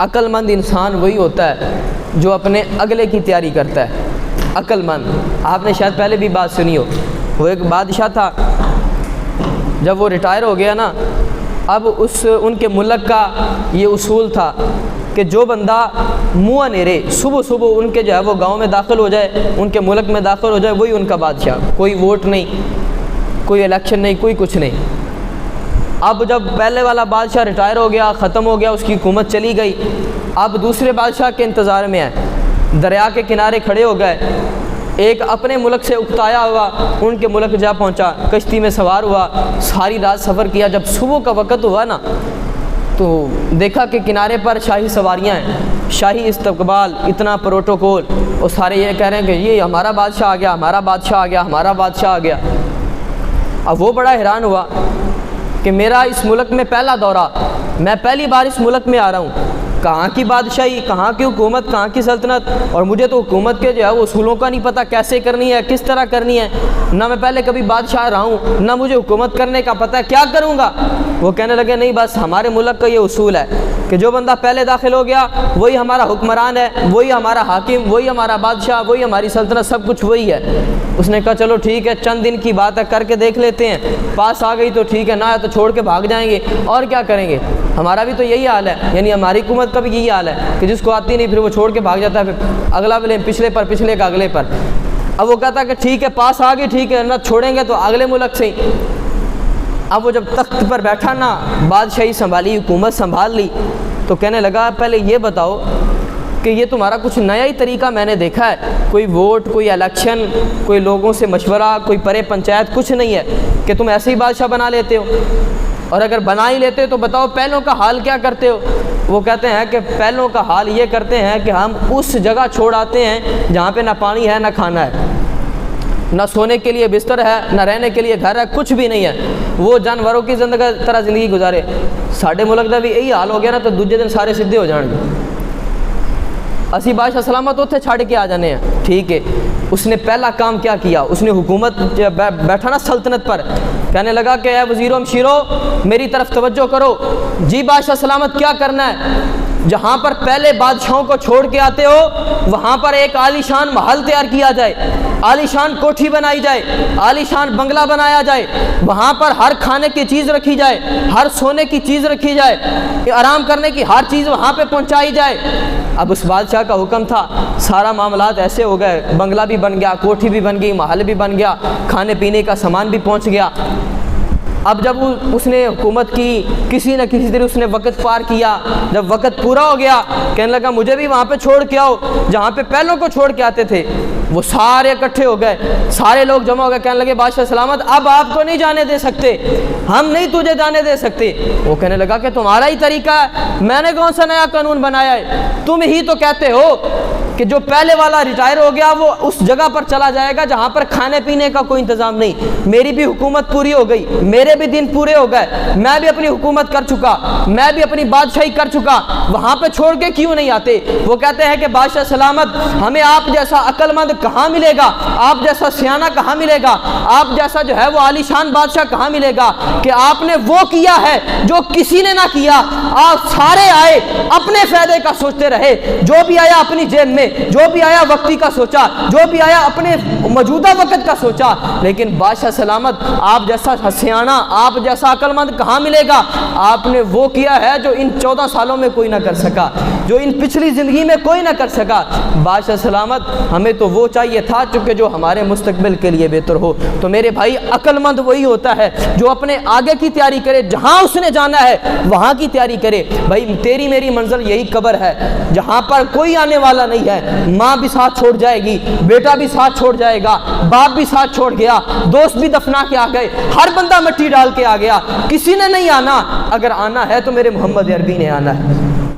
عقل مند انسان وہی ہوتا ہے جو اپنے اگلے کی تیاری کرتا ہے. عقل مند. آپ نے شاید پہلے بھی بات سنی ہو, وہ ایک بادشاہ تھا, جب وہ ریٹائر ہو گیا نا, اب ان کے ملک کا یہ اصول تھا کہ جو بندہ منہ اندھیرے صبح صبح ان کے جو ہے وہ گاؤں میں داخل ہو جائے, ان کے ملک میں داخل ہو جائے, وہی ان کا بادشاہ. کوئی ووٹ نہیں, کوئی الیکشن نہیں, کوئی کچھ نہیں. اب جب پہلے والا بادشاہ ریٹائر ہو گیا, ختم ہو گیا, اس کی حکومت چلی گئی, اب دوسرے بادشاہ کے انتظار میں ہیں. دریا کے کنارے کھڑے ہو گئے, ایک اپنے ملک سے اکتایا ہوا ان کے ملک جا پہنچا, کشتی میں سوار ہوا, ساری رات سفر کیا. جب صبح کا وقت ہوا نا تو دیکھا کہ کنارے پر شاہی سواریاں ہیں, شاہی استقبال, اتنا پروٹوکول, اور سارے یہ کہہ رہے ہیں کہ یہ ہمارا بادشاہ آ گیا, ہمارا بادشاہ آ گیا, ہمارا بادشاہ آ گیا. اب وہ بڑا حیران ہوا کہ میرا اس ملک میں پہلا دورہ, میں پہلی بار اس ملک میں آ رہا ہوں, کہاں کی بادشاہی, کہاں کی حکومت, کہاں کی سلطنت, اور مجھے تو حکومت کے جو ہے وہ اصولوں کا نہیں پتہ, کیسے کرنی ہے, کس طرح کرنی ہے. نہ میں پہلے کبھی بادشاہ رہا ہوں, نہ مجھے حکومت کرنے کا پتہ ہے, کیا کروں گا. وہ کہنے لگے نہیں, بس ہمارے ملک کا یہ اصول ہے کہ جو بندہ پہلے داخل ہو گیا وہی ہمارا حکمران ہے, وہی ہمارا حاکم, وہی ہمارا بادشاہ, وہی ہماری سلطنت, سب کچھ وہی ہے. اس نے کہا چلو ٹھیک ہے, چند دن کی بات ہے, کر کے دیکھ لیتے ہیں, پاس آ گئی تو ٹھیک ہے, نہ آیا تو چھوڑ کے بھاگ جائیں گے, اور کیا کریں گے. ہمارا بھی تو یہی حال ہے, یعنی ہماری حکومت کا بھی یہی حال ہے کہ جس کو آتی نہیں پھر وہ چھوڑ کے بھاگ جاتا ہے, پھر اگلا بلیم پچھلے پر, پچھلے کا اگلے پر. اب وہ کہتا ہے کہ ٹھیک ہے, پاس آ گئی ٹھیک ہے, نہ چھوڑیں گے تو اگلے ملک سے ہی. اب وہ جب تخت پر بیٹھا نا, بادشاہی سنبھالی, حکومت سنبھال لی, تو کہنے لگا پہلے یہ بتاؤ کہ یہ تمہارا کچھ نیا ہی طریقہ میں نے دیکھا ہے, کوئی ووٹ, کوئی الیکشن, کوئی لوگوں سے مشورہ, کوئی پرے پنچایت, کچھ نہیں ہے کہ تم ایسے ہی بادشاہ بنا لیتے ہو, اور اگر بنا ہی لیتے تو بتاؤ پہلوں کا حال کیا کرتے ہو. وہ کہتے ہیں کہ پہلوں کا حال یہ کرتے ہیں کہ ہم اس جگہ چھوڑ آتے ہیں جہاں پہ نہ پانی ہے, نہ کھانا ہے, نہ سونے کے لیے بستر ہے, نہ رہنے کے لیے گھر ہے, کچھ بھی نہیں ہے, وہ جانوروں کی طرح زندگی گزارے. ساڈے ملک کا بھی یہی حال ہو گیا نا, تو دوسرے دن سارے سیدھے ہو جان گے. اسی بادشاہ سلامت اتنے چھڑ کے آ جانے ہیں. ٹھیک ہے, اس نے پہلا کام کیا کیا, اس نے حکومت بیٹھا نا سلطنت پر, کہنے لگا کہ اے وزیروں مشیروں میری طرف توجہ کرو. جی بادشاہ سلامت کیا کرنا ہے, جہاں پر پہلے بادشاہوں کو چھوڑ کے آتے ہو وہاں پر ایک عالی شان محل تیار کیا جائے, عالی شان کوٹھی بنائی جائے, عالی شان بنگلہ بنایا جائے, وہاں پر ہر کھانے کی چیز رکھی جائے, ہر سونے کی چیز رکھی جائے, آرام کرنے کی ہر چیز وہاں پہ پہنچائی جائے. اب اس بادشاہ کا حکم تھا, سارا معاملات ایسے ہو گئے, بنگلہ بھی بن گیا, کوٹھی بھی بن گئی, محل بھی بن گیا, کھانے پینے کا سامان بھی پہنچ گیا. اب جب اس نے حکومت کی, کسی نہ کسی طرح اس نے وقت پار کیا, جب وقت پورا ہو گیا کہنے لگا مجھے بھی وہاں پہ چھوڑ کے آؤ جہاں پہ پہلوں کو چھوڑ کے آتے تھے. وہ سارے اکٹھے ہو گئے, سارے لوگ جمع ہو گئے, کہنے لگے بادشاہ سلامت اب آپ کو نہیں جانے دے سکتے, ہم نہیں تجھے جانے دے سکتے. وہ کہنے لگا کہ تمہارا ہی طریقہ ہے, میں نے کون سا نیا قانون بنایا ہے, تم ہی تو کہتے ہو کہ جو پہلے والا ریٹائر ہو گیا وہ اس جگہ پر چلا جائے گا جہاں پر کھانے پینے کا کوئی انتظام نہیں. میری بھی حکومت پوری ہو گئی, میرے بھی دن پورے ہو گئے, میں بھی اپنی حکومت کر چکا, میں بھی اپنی بادشاہی کر چکا, وہاں پہ چھوڑ کے کیوں نہیں آتے. وہ کہتے ہیں کہ بادشاہ سلامت ہمیں آپ جیسا عقل مند کہاں ملے گا, آپ جیسا سیانہ کہاں ملے گا, آپ جیسا جو ہے وہ عالی شان بادشاہ کہاں ملے گا کہ آپ نے وہ کیا ہے جو کسی نے نہ کیا. آپ سارے آئے اپنے فائدے کا سوچتے رہے, جو بھی آیا اپنی جیب میں, جو بھی آیا وقتی کا سوچا, جو بھی آیا اپنے موجودہ وقت کا سوچا. لیکن بادشاہ سلامت آپ جیسا سیانہ, آپ جیسا عقل مند کہاں ملے گا. آپ نے وہ کیا ہے جو ان 14 سالوں میں کوئی نہ کر سکا, جو ان پچھلی زندگی میں کوئی نہ کر سکا. بادشاہ سلامت ہمیں تو وہ چاہیے تھا چونکہ جو ہمارے مستقبل کے لیے بہتر ہو. تو میرے بھائی عقل مند وہی ہوتا ہے جو اپنے آگے کی تیاری کرے, جہاں اس نے جانا ہے وہاں کی تیاری کرے. بھائی تیری میری منزل یہی قبر ہے جہاں پر کوئی آنے والا نہیں ہے. ماں بھی ساتھ چھوڑ جائے گی, بیٹا بھی ساتھ چھوڑ جائے گا, باپ بھی ساتھ چھوڑ گیا, دوست بھی دفنا کے آ گئے, ہر بندہ مٹی ڈال کے آ گیا, کسی نے نہیں آنا. اگر آنا ہے تو میرے محمد عربی نے آنا ہے.